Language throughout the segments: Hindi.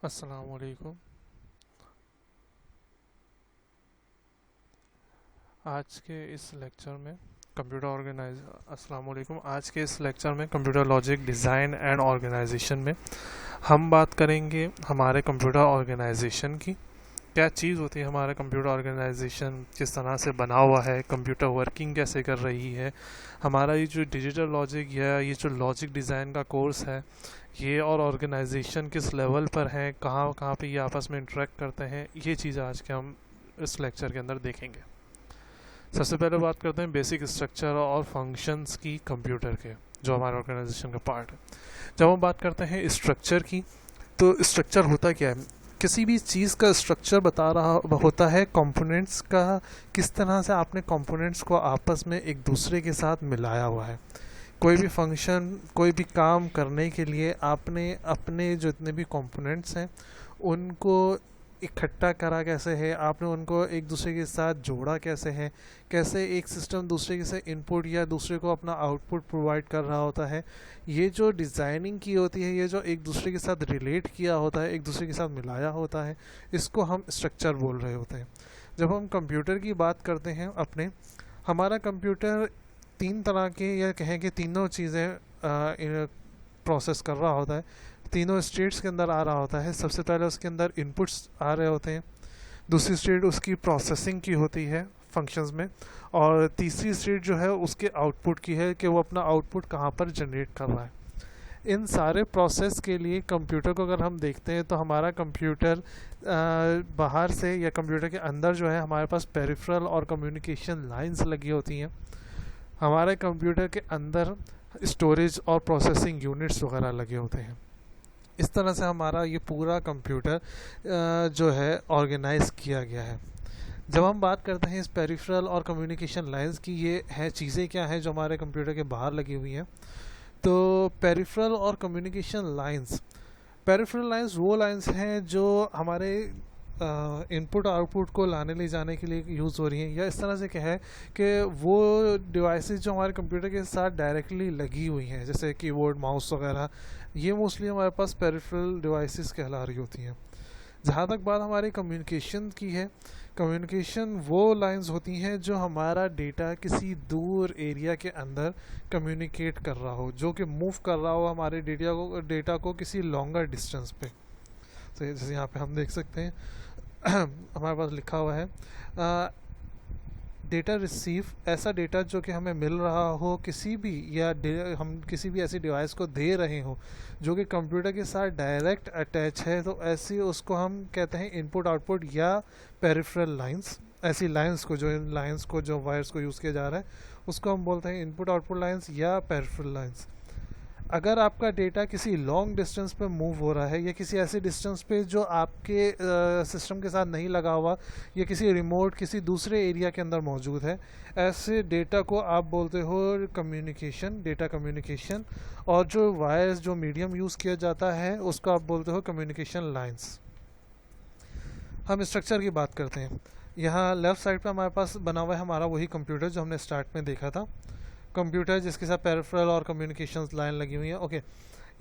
अस्सलाम वालेकुम। आज के इस लेक्चर में कंप्यूटर ऑर्गेनाइज अस्सलाम वालेकुम। आज के इस लेक्चर में computer logic design and organisation में हम बात करेंगे हमारे कंप्यूटर ऑर्गेनाइजेशन की। क्या चीज़ होती है हमारा कंप्यूटर ऑर्गेनाइजेशन, किस तरह से बना हुआ है, कंप्यूटर वर्किंग कैसे कर रही है, हमारा ये जो डिजिटल लॉजिक या ये जो लॉजिक डिज़ाइन का कोर्स है ये, और ऑर्गेनाइजेशन किस लेवल पर है, कहाँ कहाँ पे ये आपस में इंटरेक्ट करते हैं, ये चीज़ आज के हम इस लेक्चर के अंदर देखेंगे। सबसे पहले बात करते हैं बेसिक स्ट्रक्चर और फंक्शंस की कंप्यूटर के, जो हमारे ऑर्गेनाइजेशन का पार्ट है। जब हम बात करते हैं स्ट्रक्चर की, तो स्ट्रक्चर होता क्या है? किसी भी चीज़ का स्ट्रक्चर बता रहा होता है कंपोनेंट्स का, किस तरह से आपने कंपोनेंट्स को आपस में एक दूसरे के साथ मिलाया हुआ है। कोई भी फंक्शन, कोई भी काम करने के लिए आपने अपने जितने भी कंपोनेंट्स हैं उनको इकट्ठा करा कैसे है, आपने उनको एक दूसरे के साथ जोड़ा कैसे है, कैसे एक सिस्टम दूसरे के से इनपुट या दूसरे को अपना आउटपुट प्रोवाइड कर रहा होता है। ये जो डिज़ाइनिंग की होती है, ये जो एक दूसरे के साथ रिलेट किया होता है, एक दूसरे के साथ मिलाया होता है, इसको हम स्ट्रक्चर बोल रहे होते हैं। जब हम कंप्यूटर की बात करते हैं अपने, हमारा कंप्यूटर तीन तरह के, या कहें कि तीनों चीज़ें प्रोसेस कर रहा होता है, तीनों स्टेट्स के अंदर आ रहा होता है। सबसे पहले उसके अंदर इनपुट्स आ रहे होते हैं, दूसरी स्टेट उसकी प्रोसेसिंग की होती है फंक्शंस में, और तीसरी स्टेट जो है उसके आउटपुट की है कि वो अपना आउटपुट कहाँ पर जनरेट कर रहा है। इन सारे प्रोसेस के लिए कंप्यूटर को अगर हम देखते हैं तो हमारा कंप्यूटर बाहर से या कंप्यूटर के अंदर जो है हमारे पास पेरिफेरल और कम्युनिकेशन लाइंस लगी होती हैं। हमारे कंप्यूटर के अंदर स्टोरेज और प्रोसेसिंग यूनिट्स वगैरह लगे होते हैं। इस तरह से हमारा ये पूरा कंप्यूटर जो है ऑर्गेनाइज किया गया है। जब हम बात करते हैं इस पेरिफेरल और कम्युनिकेशन लाइंस की, ये है चीज़ें क्या हैं जो हमारे कंप्यूटर के बाहर लगी हुई हैं। तो पेरिफेरल और कम्युनिकेशन लाइंस, पेरिफेरल लाइंस वो लाइंस हैं जो हमारे इनपुट आउटपुट को लाने ले जाने के लिए यूज़ हो रही हैं, या इस तरह से क्या है कि वो डिवाइसेस जो हमारे कंप्यूटर के साथ डायरेक्टली लगी हुई हैं, जैसे कीबोर्ड, माउस वगैरह, ये मोस्टली हमारे पास पेरिफेरल डिवाइसेस कहला रही होती हैं। जहाँ तक बात हमारे कम्युनिकेशन की है, कम्युनिकेशन वो लाइंस होती हैं जो हमारा डेटा किसी दूर एरिया के अंदर कम्युनिकेट कर रहा हो, जो कि मूव कर रहा हो हमारे डेटा को किसी लॉन्गर डिस्टेंस पे। तो जैसे यहाँ पे हम देख सकते हैं हमारे पास लिखा हुआ है डेटा रिसीव, ऐसा डेटा जो कि हमें मिल रहा हो किसी भी, या हम किसी भी ऐसी डिवाइस को दे रहे हो जो कि कंप्यूटर के साथ डायरेक्ट अटैच है, तो ऐसी उसको हम कहते हैं इनपुट आउटपुट या पेरिफेरल लाइंस। ऐसी लाइंस को, जो इन लाइंस को, जो वायर्स को यूज़ किया जा रहा है, उसको हम बोलते हैं इनपुट आउटपुट लाइंस या पेरिफेरल लाइंस। अगर आपका डेटा किसी लॉन्ग डिस्टेंस पे मूव हो रहा है, या किसी ऐसे डिस्टेंस पे जो आपके सिस्टम के साथ नहीं लगा हुआ, या किसी रिमोट, किसी दूसरे एरिया के अंदर मौजूद है, ऐसे डेटा को आप बोलते हो कम्युनिकेशन, डेटा कम्युनिकेशन। और जो वायर्स, जो मीडियम यूज़ किया जाता है, उसको आप बोलते हो कम्युनिकेशन लाइंस। हम स्ट्रक्चर की बात करते हैं। यहाँ लेफ़्ट साइड पे हमारे पास बना हुआ है हमारा वही कंप्यूटर जो हमने स्टार्ट में देखा था, कंप्यूटर जिसके साथ पेरिफेरल और कम्युनिकेशन लाइन लगी हुई है। ओके,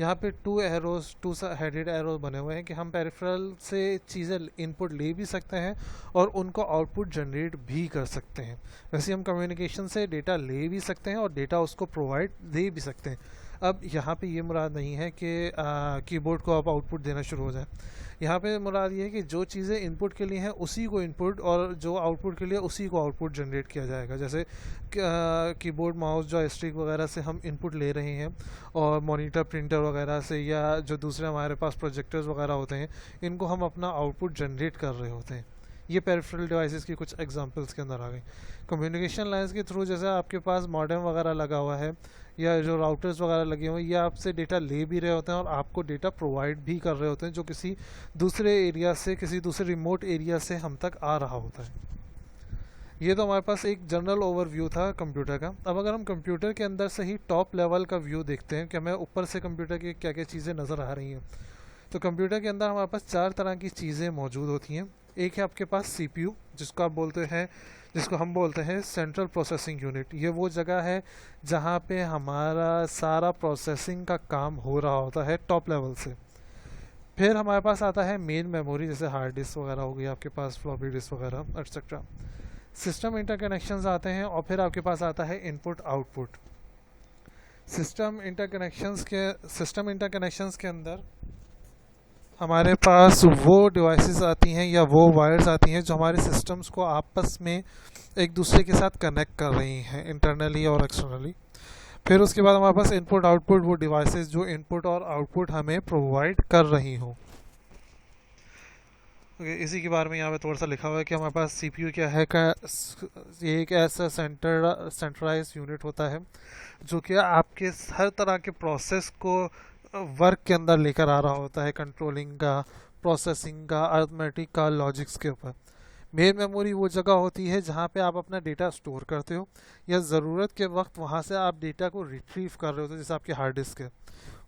यहाँ पे to arrows, two headed arrows बने हुए हैं कि हम पेरिफेरल से चीज़ें इनपुट ले भी सकते हैं और उनको आउटपुट जनरेट भी कर सकते हैं। वैसे हम कम्युनिकेशन से डेटा ले भी सकते हैं और डेटा उसको प्रोवाइड दे भी सकते हैं। अब यहाँ पे ये मुराद नहीं है कि कीबोर्ड को आप आउटपुट देना शुरू हो जाए। यहाँ पे मुराद ये है कि जो चीज़ें इनपुट के लिए हैं उसी को इनपुट, और जो आउटपुट के लिए उसी को आउटपुट जनरेट किया जाएगा। जैसे कीबोर्ड, माउस, जॉयस्टिक वगैरह से हम इनपुट ले रहे हैं, और मॉनिटर, प्रिंटर वगैरह से, या जो दूसरे हमारे पास प्रोजेक्टर्स वगैरह होते हैं, इनको हम अपना आउटपुट जनरेट कर रहे होते हैं। ये पेरिफेरल डिवाइसेस की कुछ एग्जांपल्स के अंदर आ गई। कम्युनिकेशन लाइंस के थ्रू जैसे आपके पास मॉडेम वगैरह लगा हुआ है, या जो राउटर्स वगैरह लगे हुए हैं, ये आपसे डेटा ले भी रहे होते हैं और आपको डेटा प्रोवाइड भी कर रहे होते हैं, जो किसी दूसरे एरिया से, किसी दूसरे रिमोट एरिया से हम तक आ रहा होता है। ये तो हमारे पास एक जनरल ओवरव्यू था कंप्यूटर का। अब अगर हम कंप्यूटर के अंदर से ही टॉप लेवल का व्यू देखते हैं कि हमें ऊपर से कंप्यूटर की क्या क्या चीज़ें नज़र आ रही हैं, तो कंप्यूटर के अंदर हमारे पास चार तरह की चीज़ें मौजूद होती हैं। एक है आपके पास सीपीयू, जिसको हम बोलते हैं सेंट्रल प्रोसेसिंग यूनिट। ये वो जगह है जहाँ पे हमारा सारा प्रोसेसिंग का काम हो रहा होता है टॉप लेवल से। फिर हमारे पास आता है मेन मेमोरी, जैसे हार्ड डिस्क वगैरह हो गई आपके पास, फ्लॉपी डिस्क वगैरह एक्सेट्रा। सिस्टम इंटरकनेक्शंस आते हैं और फिर आपके पास आता है इनपुट आउटपुट। सिस्टम इंटरकनेक्शंस के अंदर हमारे पास वो डिवाइसेस आती हैं या वो वायर्स आती हैं जो हमारे सिस्टम्स को आपस में एक दूसरे के साथ कनेक्ट कर रही हैं इंटरनली और एक्सटर्नली। फिर उसके बाद हमारे पास इनपुट आउटपुट, वो डिवाइसेस जो इनपुट और आउटपुट हमें प्रोवाइड कर रही हों। इसी के बारे में यहाँ पे थोड़ा सा लिखा हुआ है कि हमारे पास सीपीयू क्या है का, ये एक ऐसा सेंट्रलाइज यूनिट होता है जो कि आपके हर तरह के प्रोसेस को वर्क के अंदर लेकर आ रहा होता है, कंट्रोलिंग का, प्रोसेसिंग का, अरिथमेटिक का, लॉजिक्स के ऊपर। मेन मेमोरी वो जगह होती है जहाँ पे आप अपना डेटा स्टोर करते हो या ज़रूरत के वक्त वहाँ से आप डेटा को रिट्रीव कर रहे हो, तो जैसे आपकी हार्ड डिस्क है,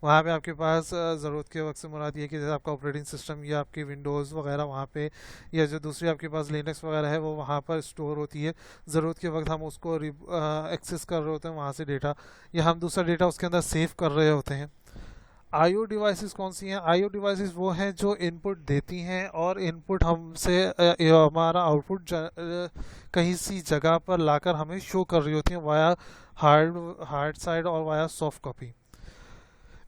वहाँ पे आपके पास ज़रूरत के वक्त से मुराद ये कि जैसे आपका ऑपरेटिंग सिस्टम या आपकी विंडोज़ वगैरह वहाँ पे, या जो दूसरी आपके पास लिनक्स वगैरह है वो वहाँ पर स्टोर होती है। ज़रूरत के वक्त हम उसको एक्सेस कर रहे होते हैं वहाँ से डेटा, या हम दूसरा डेटा उसके अंदर सेव कर रहे होते हैं। आईओ डिवाइसेस कौन सी हैं? आईओ डिवाइसेस वो हैं जो इनपुट देती हैं और इनपुट हमसे हमारा आउटपुट कहीं सी जगह पर लाकर हमें शो कर रही होती हैं वाया हार्ड साइड और वाया सॉफ्ट कॉपी।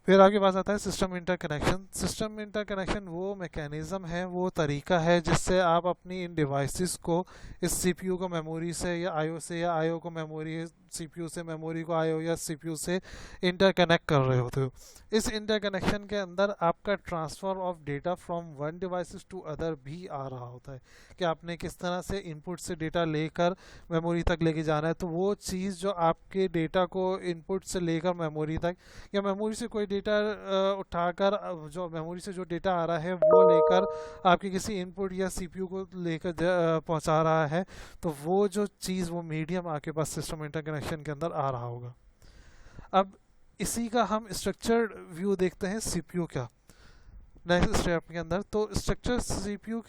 फिर आपके पास आता है सिस्टम इंटरकनेक्शन। सिस्टम इंटरकनेक्शन वो मैकेनिज़्म है, वो तरीका है जिससे आप अपनी इन डिवाइसेस को, इस सीपीयू को मेमोरी से या आईओ से, या आईओ को मेमोरी, सीपीयू से मेमोरी को आईओ, या सीपीयू से इंटरकनेक्ट कर रहे होते हो। इस इंटरकनेक्शन के अंदर आपका transfer of data from one devices to other भी आ रहा होता है कि आपने किस तरह से इनपुट से डेटा लेकर मेमोरी तक लेके जाना है। तो वो चीज़ जो आपके डेटा को इनपुट से लेकर मेमोरी तक, या मेमोरी से कोई डेटा उठाकर, जो मेमोरी से जो डेटा आ रहा है वो लेकर आपके किसी इनपुट या सीपीयू को लेकर पहुंचा रहा है, तो वो जो चीज़, वो मीडियम आपके पास सिस्टम इंटरकनेक्शन के अंदर आ रहा होगा। अब इसी का हम स्ट्रक्चर्ड व्यू देखते हैं सीपीयू का नेक्स्ट स्टेप के अंदर। तो स्ट्रक्चर सीपीयू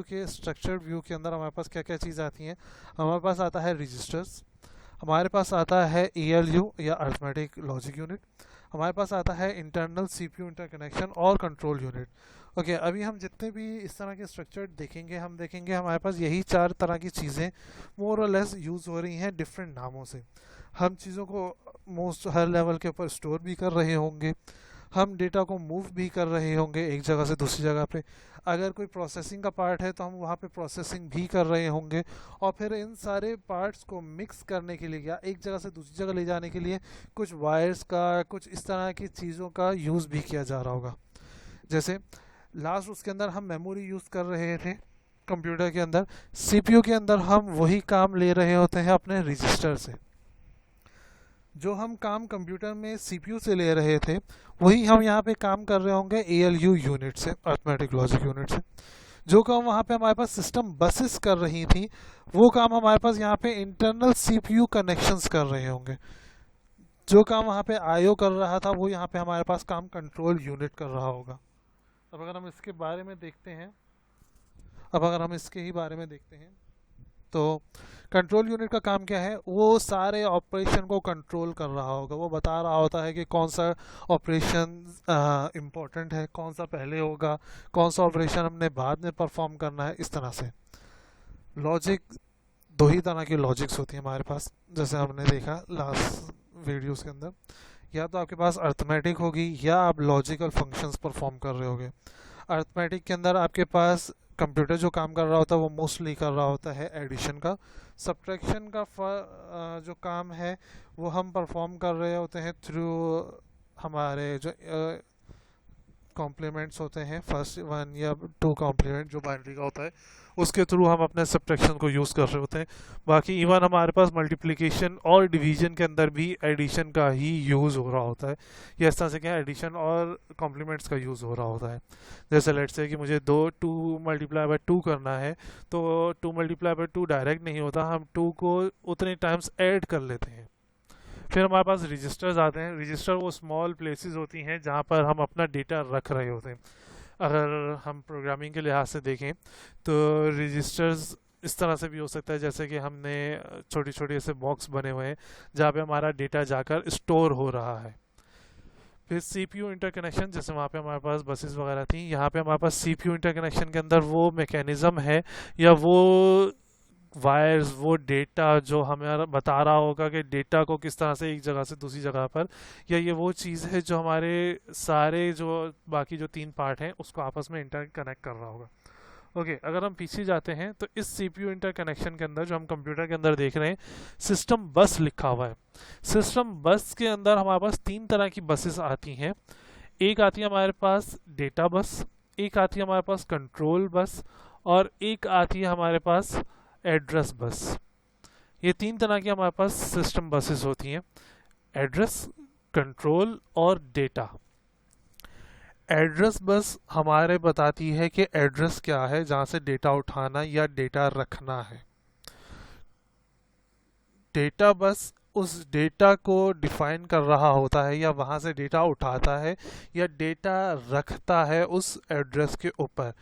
के स्ट्रक्चर्ड व्यू के अंदर हमारे पास क्या क्या चीज़ आती हैं? हमारे पास आता है रजिस्टर्स, हमारे पास आता है एएलयू या अरिथमेटिक लॉजिक यूनिट, हमारे पास आता है इंटरनल सीपीयू इंटरकनेक्शन और कंट्रोल यूनिट। ओके, अभी हम जितने भी इस तरह के स्ट्रक्चर देखेंगे, हम देखेंगे हमारे पास यही 4 तरह की चीज़ें मोर और लेस यूज़ हो रही हैं डिफरेंट नामों से। हम चीज़ों को मोस्ट हर लेवल के ऊपर स्टोर भी कर रहे होंगे, हम डेटा को मूव भी कर रहे होंगे एक जगह से दूसरी जगह पे। अगर कोई प्रोसेसिंग का पार्ट है तो हम वहाँ पे प्रोसेसिंग भी कर रहे होंगे, और फिर इन सारे पार्ट्स को मिक्स करने के लिए या एक जगह से दूसरी जगह ले जाने के लिए कुछ वायर्स का, कुछ इस तरह की चीज़ों का यूज़ भी किया जा रहा होगा। जैसे लास्ट उसके अंदर हम मेमोरी यूज़ कर रहे थे कंप्यूटर के अंदर, सीपीयू के अंदर हम वही काम ले रहे होते हैं अपने रजिस्टर से। जो हम काम कंप्यूटर में सीपीयू से ले रहे थे वही हम यहाँ पे काम कर रहे होंगे एएलयू यूनिट से, अरिथमेटिक लॉजिक यूनिट से। जो काम वहाँ पे हमारे पास सिस्टम बसेस कर रही थी, वो काम हमारे पास यहाँ पे इंटरनल सीपीयू कनेक्शंस कर रहे होंगे। जो काम वहाँ पे आईओ कर रहा था वो यहाँ पे हमारे पास काम कंट्रोल यूनिट कर रहा होगा। अब अगर हम इसके बारे में देखते हैं, तो कंट्रोल यूनिट का काम क्या है? वो सारे ऑपरेशन को कंट्रोल कर रहा होगा, वो बता रहा होता है कि कौन सा ऑपरेशन इम्पोर्टेंट है, कौन सा पहले होगा, कौन सा ऑपरेशन हमने बाद में परफॉर्म करना है। इस तरह से लॉजिक, 2 ही तरह की लॉजिक्स होती है हमारे पास, जैसे हमने देखा लास्ट वीडियोस के अंदर। या तो आपके पास अरिथमेटिक होगी या आप लॉजिकल फंक्शंस परफॉर्म कर रहे होगे। अरिथमेटिक के अंदर आपके पास कंप्यूटर जो काम कर रहा होता है वो मोस्टली कर रहा होता है एडिशन का। सब्ट्रैक्शन का जो काम है वो हम परफॉर्म कर रहे होते हैं थ्रू हमारे जो कॉम्प्लीमेंट्स होते हैं, फर्स्ट 1 या 2 कॉम्प्लीमेंट जो बाइनरी का होता है, उसके थ्रू हम अपने सब्ट्रैक्शन को यूज़ कर रहे होते हैं। बाकी इवन हमारे पास मल्टीप्लिकेशन और डिवीजन के अंदर भी एडिशन का ही यूज़ हो रहा होता है, या इस तरह से क्या एडिशन और कॉम्प्लीमेंट्स का यूज़ हो रहा होता है। जैसे लेट्स से कि मुझे 2 मल्टीप्लाई बाय 2 करना है, तो 2 मल्टीप्लाई बाय 2 डायरेक्ट नहीं होता, हम 2 को उतने टाइम्स ऐड कर लेते हैं। फिर हमारे पास रजिस्टर्स आते हैं। रजिस्टर वो स्मॉल प्लेसेस होती हैं जहाँ पर हम अपना डेटा रख रहे होते हैं। अगर हम प्रोग्रामिंग के लिहाज से देखें तो रजिस्टर्स इस तरह से भी हो सकता है जैसे कि हमने छोटी छोटी ऐसे बॉक्स बने हुए हैं जहाँ पे हमारा डेटा जाकर स्टोर हो रहा है। फिर सीपीयू इंटरकनेक्शन, जैसे वहाँ पे हमारे पास बसेस वगैरह थी, यहाँ पे हमारे पास सीपीयू इंटरकनेक्शन के अंदर वो मैकेनिज्म है या वो वायर्स, वो डेटा जो हमें बता रहा होगा कि डेटा को किस तरह से एक जगह से दूसरी जगह पर, या ये वो चीज़ है जो हमारे सारे जो बाकी जो 3 पार्ट हैं उसको आपस में इंटरकनेक्ट कर रहा होगा। ओके, अगर हम पीछे जाते हैं तो इस सीपीयू इंटरकनेक्शन के अंदर जो हम कंप्यूटर के अंदर देख रहे हैं, सिस्टम बस लिखा हुआ है। सिस्टम बस के अंदर हमारे पास 3 तरह की बसेस आती हैं। एक आती है हमारे पास डेटा बस, एक आती है हमारे पास कंट्रोल बस, और एक आती है हमारे पास एड्रेस बस। ये 3 तरह की हमारे पास सिस्टम बसेस होती हैं, एड्रेस, कंट्रोल और डेटा। एड्रेस बस हमारे बताती है कि एड्रेस क्या है जहाँ से डेटा उठाना या डेटा रखना है। डेटा बस उस डेटा को डिफाइन कर रहा होता है या वहाँ से डेटा उठाता है या डेटा रखता है उस एड्रेस के ऊपर।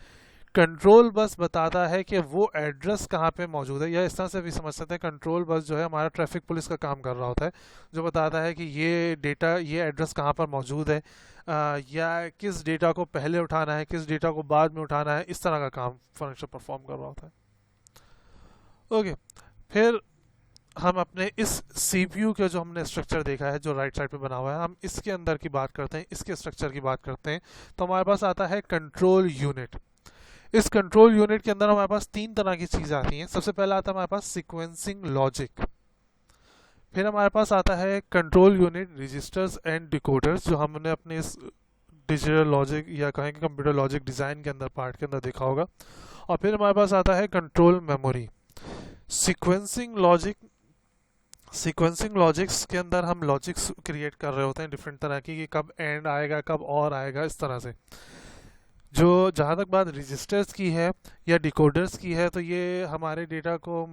कंट्रोल बस बताता है कि वो एड्रेस कहाँ पे मौजूद है, या इस तरह से भी समझ सकते हैं कंट्रोल बस जो है हमारा ट्रैफिक पुलिस का काम कर रहा होता है, जो बताता है कि ये डेटा, ये एड्रेस कहाँ पर मौजूद है, या किस डेटा को पहले उठाना है, किस डेटा को बाद में उठाना है, इस तरह का काम फंक्शन परफॉर्म कर रहा होता है। ओके, फिर हम अपने इस सीपीयू के जो हमने स्ट्रक्चर देखा है जो राइट साइड पे बना हुआ है, हम इसके अंदर की बात करते हैं, इसके स्ट्रक्चर की बात करते हैं। तो हमारे पास आता है कंट्रोल यूनिट। इस कंट्रोल यूनिट के अंदर हमारे पास 3 तरह की चीज़ आती हैं। सबसे पहला आता है हमारे पास सीक्वेंसिंग लॉजिक, फिर हमारे पास आता है control unit registers and decoders, जो हमने अपने इस डिजिटल लॉजिक या कहें कि कंप्यूटर लॉजिक डिज़ाइन के अंदर पार्ट के अंदर देखा होगा। और फिर हमारे पास आता है कंट्रोल मेमोरी। सीक्वेंसिंग लॉजिक्स के अंदर हम लॉजिक्स क्रिएट कर रहे होते हैं डिफरेंट तरह की, कि कब एंड आएगा, कब और आएगा, इस तरह से। जो जहाँ तक बात रजिस्टर्स की है या डिकोडर्स की है, तो ये हमारे डेटा को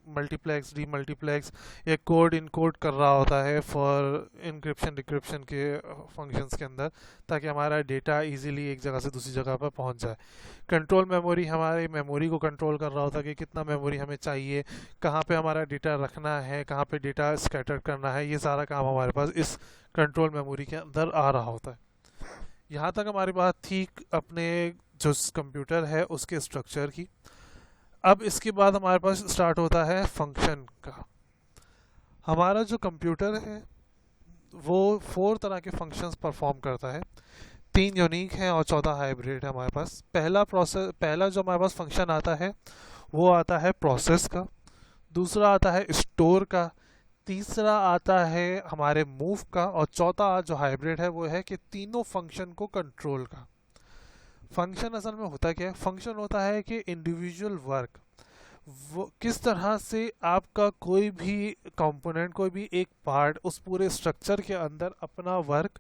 मल्टीप्लेक्स, डी मल्टीप्लेक्स या कोड इनकोड कर रहा होता है फॉर इंक्रिप्शन डिक्रिप्शन के फंक्शंस के अंदर, ताकि हमारा डेटा इजीली एक जगह से दूसरी जगह पर पहुंच जाए। कंट्रोल मेमोरी हमारे मेमोरी को कंट्रोल कर रहा होता है कि कितना मेमोरी हमें चाहिए, कहाँ पे हमारा डेटा रखना है, कहाँ पे डेटा स्कैटर करना है, ये सारा काम हमारे पास इस कंट्रोल मेमोरी के अंदर आ रहा होता है। यहाँ तक हमारी बात थी अपने जो कंप्यूटर है उसके स्ट्रक्चर की। अब इसके बाद हमारे पास स्टार्ट होता है फंक्शन का। हमारा जो कंप्यूटर है वो 4 तरह के फंक्शंस परफॉर्म करता है। 3 यूनिक हैं और 14 हाइब्रिड है हमारे पास। पहला जो हमारे पास फंक्शन आता है वो आता है प्रोसेस का, दूसरा आता है स्टोर का, तीसरा आता है हमारे मूव का, और चौथा जो हाइब्रिड है वो है कि तीनों फंक्शन को कंट्रोल का। फंक्शन असल में होता क्या है? फंक्शन होता है कि इंडिविजुअल वर्क, वो किस तरह से आपका कोई भी कंपोनेंट, कोई भी एक पार्ट उस पूरे स्ट्रक्चर के अंदर अपना वर्क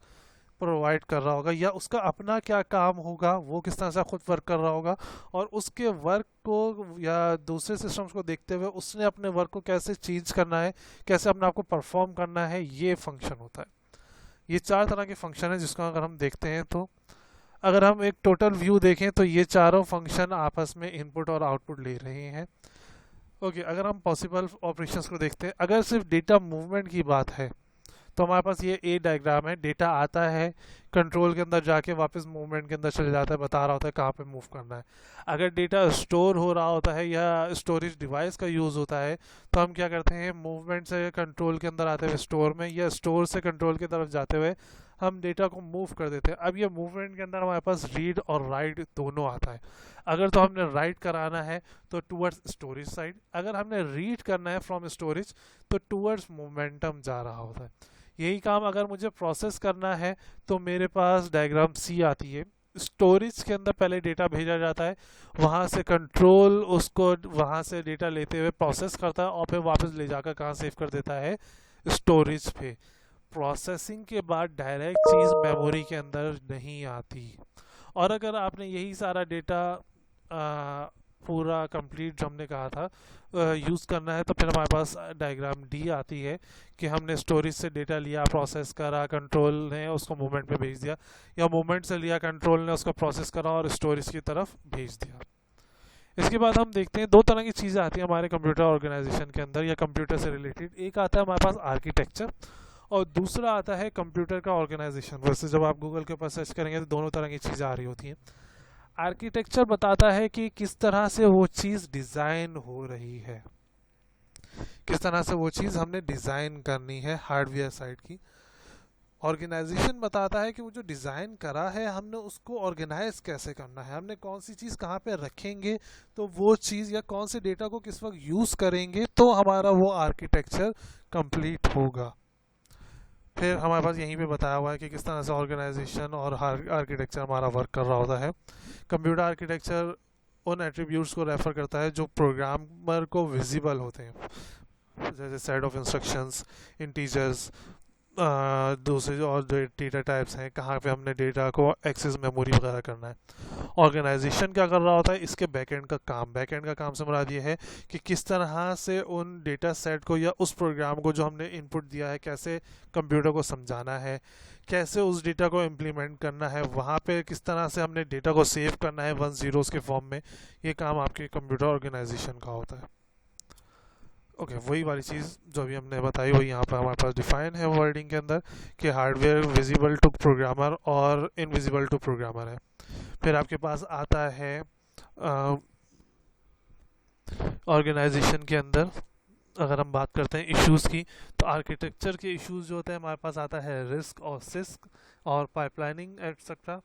प्रोवाइड कर रहा होगा, या उसका अपना क्या काम होगा, वो किस तरह से खुद वर्क कर रहा होगा, और उसके वर्क को या दूसरे सिस्टम्स को देखते हुए उसने अपने वर्क को कैसे चेंज करना है, कैसे अपने आप को परफॉर्म करना है, ये फंक्शन होता है। ये 4 तरह के फंक्शन है जिसको अगर हम देखते हैं, तो अगर हम एक टोटल व्यू देखें तो ये चारों फंक्शन आपस में इनपुट और आउटपुट ले रहे हैं। ओके, अगर हम पॉसिबल ऑपरेशंस को देखते हैं, अगर सिर्फ डेटा मूवमेंट की बात है तो हमारे पास ये ए डायग्राम है। डेटा आता है कंट्रोल के अंदर, जाके वापस मूवमेंट के अंदर चले जाता है, बता रहा होता है कहाँ पे मूव करना है। अगर डेटा स्टोर हो रहा होता है या स्टोरेज डिवाइस का यूज़ होता है, तो हम क्या करते हैं, मूवमेंट से कंट्रोल के अंदर आते हुए स्टोर में, या स्टोर से कंट्रोल की तरफ जाते हुए हम डेटा को मूव कर देते हैं। अब ये मूवमेंट के अंदर हमारे पास रीड और राइट दोनों आता है। अगर तो हमने राइट कराना है तो टूवर्ड्स स्टोरेज साइड, अगर हमने रीड करना है फ्रॉम स्टोरेज तो टूवर्ड्स मोमेंटम जा रहा होता है। यही काम अगर मुझे प्रोसेस करना है तो मेरे पास डायग्राम सी आती है। स्टोरेज के अंदर पहले डेटा भेजा जाता है, वहाँ से कंट्रोल उसको वहाँ से डेटा लेते हुए प्रोसेस करता है और फिर वापस ले जाकर कहाँ सेव कर देता है, स्टोरेज पे। प्रोसेसिंग के बाद डायरेक्ट चीज़ मेमोरी के अंदर नहीं आती। और अगर आपने यही सारा डेटा पूरा कंप्लीट जो हमने कहा था यूज़ करना है, तो फिर हमारे पास डायग्राम डी आती है कि हमने स्टोरेज से डेटा लिया, प्रोसेस करा, कंट्रोल ने उसको मूवमेंट में भेज दिया, या मूवमेंट से लिया, कंट्रोल ने उसको प्रोसेस करा और स्टोरेज की तरफ भेज दिया। इसके बाद हम देखते हैं 2 तरह की चीज़ें आती हैं हमारे कंप्यूटर ऑर्गेनाइजेशन के अंदर या कंप्यूटर से रिलेटेड। एक आता है हमारे पास आर्किटेक्चर और दूसरा आता है कंप्यूटर का ऑर्गेनाइजेशन। वैसे जब आप गूगल के ऊपर सर्च करेंगे तो दोनों तरह की चीज़ें आ रही होती हैं। आर्किटेक्चर बताता है कि किस तरह से वो चीज़ डिज़ाइन हो रही है, किस तरह से वो चीज़ हमने डिज़ाइन करनी है हार्डवेयर साइड की। ऑर्गेनाइजेशन बताता है कि वो जो डिज़ाइन करा है हमने उसको ऑर्गेनाइज कैसे करना है, हमने कौन सी चीज़ कहाँ पे रखेंगे तो वो चीज़, या कौन से डेटा को किस वक्त यूज़ करेंगे तो हमारा वो आर्किटेक्चर कंप्लीट होगा। फिर हमारे पास यहीं पे बताया हुआ है कि किस तरह से ऑर्गेनाइजेशन और आर्किटेक्चर हमारा वर्क कर रहा होता है। कंप्यूटर आर्किटेक्चर उन एट्रीब्यूट्स को रेफर करता है जो प्रोग्रामर को विजिबल होते हैं, जैसे सेट ऑफ इंस्ट्रक्शंस, इंटीजर्स, दूसरे जो और डेटा टाइप्स हैं, कहाँ पे हमने डेटा को एक्सेस मेमोरी वगैरह करना है। ऑर्गेनाइजेशन क्या कर रहा होता है, इसके बैकएंड का काम। बैकएंड का काम से मुराद ये है कि किस तरह से उन डेटा सेट को या उस प्रोग्राम को जो हमने इनपुट दिया है कैसे कंप्यूटर को समझाना है, कैसे उस डेटा को इम्प्लीमेंट करना है, वहाँ पे किस तरह से हमने डेटा को सेव करना है 1 zeros के फॉर्म में। ये काम आपके कंप्यूटर ऑर्गेनाइजेशन का होता है। ओके, वही वाली चीज़ जो अभी हमने बताई वही यहाँ पर हमारे पास डिफाइन है वर्डिंग के अंदर कि हार्डवेयर विजिबल टू प्रोग्रामर और इनविजिबल टू प्रोग्रामर है। फिर आपके पास आता है ऑर्गेनाइजेशन के अंदर अगर हम बात करते हैं इश्यूज़ की, तो आर्किटेक्चर के इश्यूज़ जो होते हैं हमारे पास आता है रिस्क और सिस्क और पाइपलाइनिंग एटसेट्रा।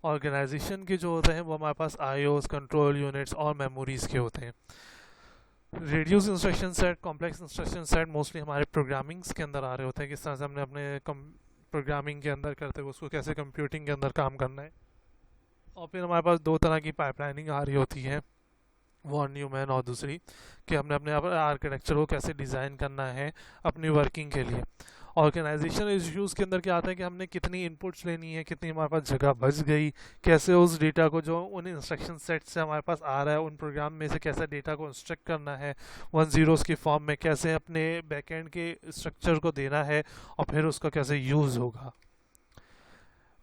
ऑर्गेनाइजेशन के जो होते हैं वो हमारे पास आईओस, कंट्रोल यूनिट्स और मेमोरीज़ के होते हैं। Reduce instruction set, complex instruction set mostly हमारे प्रोग्रामिंग्स के अंदर आ रहे होते हैं, किस तरह से हमने अपने प्रोग्रामिंग के अंदर करते हुए उसको कैसे कंप्यूटिंग के अंदर काम करना है। और फिर हमारे पास 2 तरह की पाइपलाइनिंग आ रही होती है, वॉन न्यूमैन और दूसरी कि हमने अपने आर्किटेक्चर को कैसे डिज़ाइन करना है अपनी वर्किंग के लिए। ऑर्गेनाइजेशन इश्यूज़ के अंदर क्या आता है कि हमने कितनी इनपुट्स लेनी है, कितनी हमारे पास जगह बच गई, कैसे उस डेटा को जो उन इंस्ट्रक्शन सेट से हमारे पास आ रहा है उन प्रोग्राम में से कैसे डेटा को इंस्ट्रक्ट करना है 1 zeros के फॉर्म में, कैसे अपने बैकएंड के स्ट्रक्चर को देना है और फिर उसका कैसे यूज़ होगा।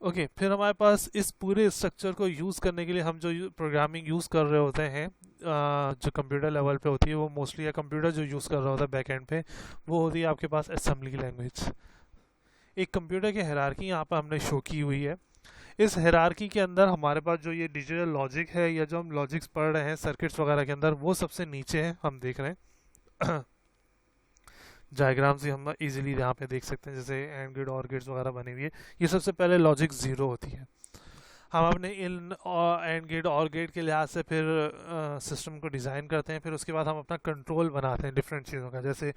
ओके, फिर हमारे पास इस पूरे स्ट्रक्चर को यूज़ करने के लिए हम जो प्रोग्रामिंग यूज़ कर रहे होते हैं जो कंप्यूटर लेवल पे होती है, वो मोस्टली या कंप्यूटर जो यूज़ कर रहा होता है बैकएंड पे, वो होती है आपके पास असेंबली लैंग्वेज। एक कंप्यूटर की हायरार्की यहाँ पर हमने शो की हुई है। इस हायरार्की के अंदर हमारे पास जो ये डिजिटल लॉजिक है या जो हम लॉजिक्स पढ़ रहे हैं सर्किट्स वगैरह के अंदर, वो सबसे नीचे है, हम देख रहे हैं डायग्राम से हम इजीली यहाँ पे देख सकते हैं, जैसे एंड गेट और गेट्स वगैरह बनी हुई है। ये सबसे पहले लॉजिक 0 होती है। हम अपने इन एंड गेट और गेट के लिहाज से फिर सिस्टम को डिज़ाइन करते हैं, फिर उसके बाद हम अपना कंट्रोल बनाते हैं डिफरेंट चीज़ों का, जैसे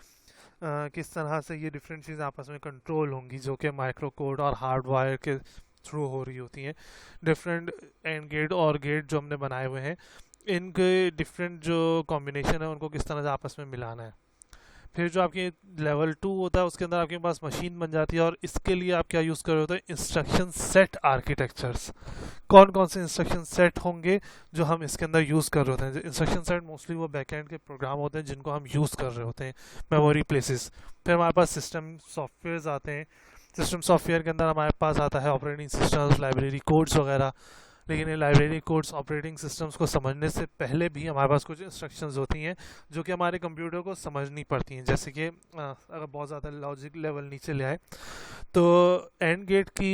किस तरह से ये डिफरेंट चीज़ें आपस में कंट्रोल होंगी जो कि माइक्रो कोड और हार्ड वायर के थ्रू हो रही होती हैं। डिफरेंट एंड गेट और गेट जो हमने बनाए हुए हैं, इनके डिफरेंट जो कॉम्बिनेशन है उनको किस तरह से आपस में मिलाना है। फिर जो आपके लेवल 2 होता है उसके अंदर आपके पास मशीन बन जाती है, और इसके लिए आप क्या यूज़ कर रहे होते हैं, इंस्ट्रक्शन सेट आर्किटेक्चर्स। कौन कौन से इंस्ट्रक्शन सेट होंगे जो हम इसके अंदर यूज़ कर रहे होते हैं। इंस्ट्रक्शन सेट मोस्टली वो बैकएंड के प्रोग्राम होते हैं जिनको हम यूज़ कर रहे होते हैं, मेमोरी प्लेसेस। फिर हमारे पास सिस्टम सॉफ्टवेयर आते हैं। सिस्टम सॉफ्टवेयर के अंदर हमारे पास आता है ऑपरेटिंग सिस्टम्स, लाइब्रेरी कोड्स वगैरह। लेकिन ये लाइब्रेरी कोड्स ऑपरेटिंग सिस्टम्स को समझने से पहले भी हमारे पास कुछ इंस्ट्रक्शंस होती हैं जो कि हमारे कंप्यूटर को समझनी पड़ती हैं। जैसे कि अगर बहुत ज़्यादा लॉजिक लेवल नीचे ले आए तो एंड गेट की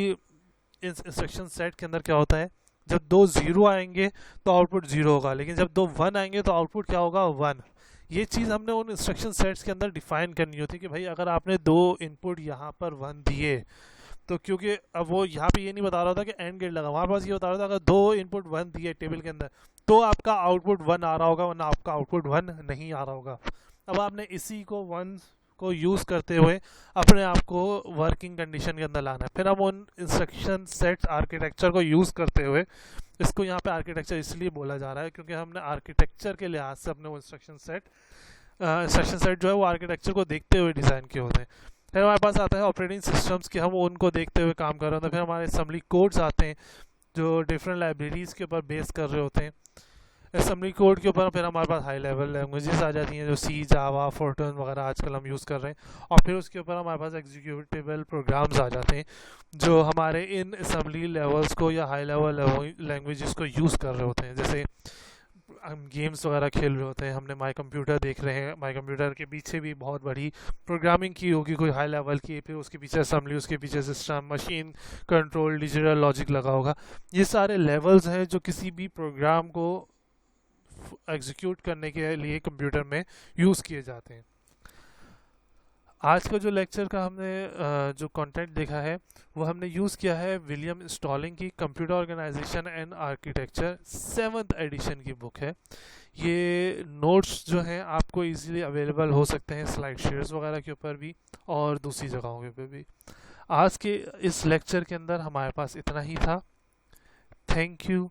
इंस्ट्रक्शन सेट के अंदर क्या होता है, जब 2 0 आएंगे तो आउटपुट 0 होगा, लेकिन जब 2 1 आएंगे तो आउटपुट क्या होगा, 1। ये चीज़ हमने उन इंस्ट्रक्शन सेट्स के अंदर डिफाइन करनी होती है कि भाई अगर आपने 2 इनपुट यहाँ पर 1 दिए, तो क्योंकि अब वो यहाँ पे ये नहीं बता रहा था कि एंड गेट लगा, हमारे पास ये बता रहा था अगर 2 इनपुट 1 दिए टेबल के अंदर तो आपका आउटपुट 1 आ रहा होगा, वरना आपका आउटपुट 1 नहीं आ रहा होगा। अब आपने इसी को 1 को यूज़ करते हुए अपने आप को वर्किंग कंडीशन के अंदर लाना है। फिर हम उन इंस्ट्रक्शन सेट आर्किटेक्चर को यूज़ करते हुए, इसको यहाँ पे आर्किटेक्चर इसलिए बोला जा रहा है क्योंकि हमने आर्किटेक्चर के लिहाज से अपने वो इंस्ट्रक्शन सेट जो है वो आर्किटेक्चर को देखते हुए डिज़ाइन किए होते हैं। फिर हमारे पास आता है ऑपरेटिंग सिस्टम्स कि हम उनको देखते हुए काम कर रहे होते हैं। फिर हमारे असेंबली कोड्स आते हैं जो डिफरेंट लाइब्रेरीज़ के ऊपर बेस कर रहे होते हैं। असेंबली कोड के ऊपर फिर हमारे पास हाई लेवल लैंग्वेजेस आ जाती हैं जो सी, जावा, फोर्टन वगैरह आजकल हम यूज़ कर रहे हैं। और फिर उसके ऊपर हमारे पास एग्जीक्यूटेबल प्रोग्राम्स आ जाते हैं जो हमारे इन असेंबली लेवल्स को या हाई लेवल लैंग्वेजेस को यूज़ कर रहे होते हैं। जैसे हम गेम्स वगैरह खेल रहे होते हैं, हमने माई कंप्यूटर देख रहे हैं, माई कंप्यूटर के पीछे भी बहुत बड़ी प्रोग्रामिंग की होगी कोई हाई लेवल की, फिर उसके पीछे असेंबली, उसके पीछे system, machine control, digital logic लगा होगा। ये सारे लेवल्स हैं जो किसी भी प्रोग्राम को एग्जीक्यूट करने के लिए कंप्यूटर में यूज़ किए जाते हैं। आज का जो लेक्चर का हमने जो कंटेंट देखा है वो हमने यूज़ किया है विलियम स्टॉलिंग की computer organisation and architecture 7th edition की बुक है। ये नोट्स जो हैं आपको इजीली अवेलेबल हो सकते हैं स्लाइड शेयर्स वगैरह के ऊपर भी और दूसरी जगहों के ऊपर भी। आज के इस लेक्चर के अंदर हमारे पास इतना ही था। Thank you.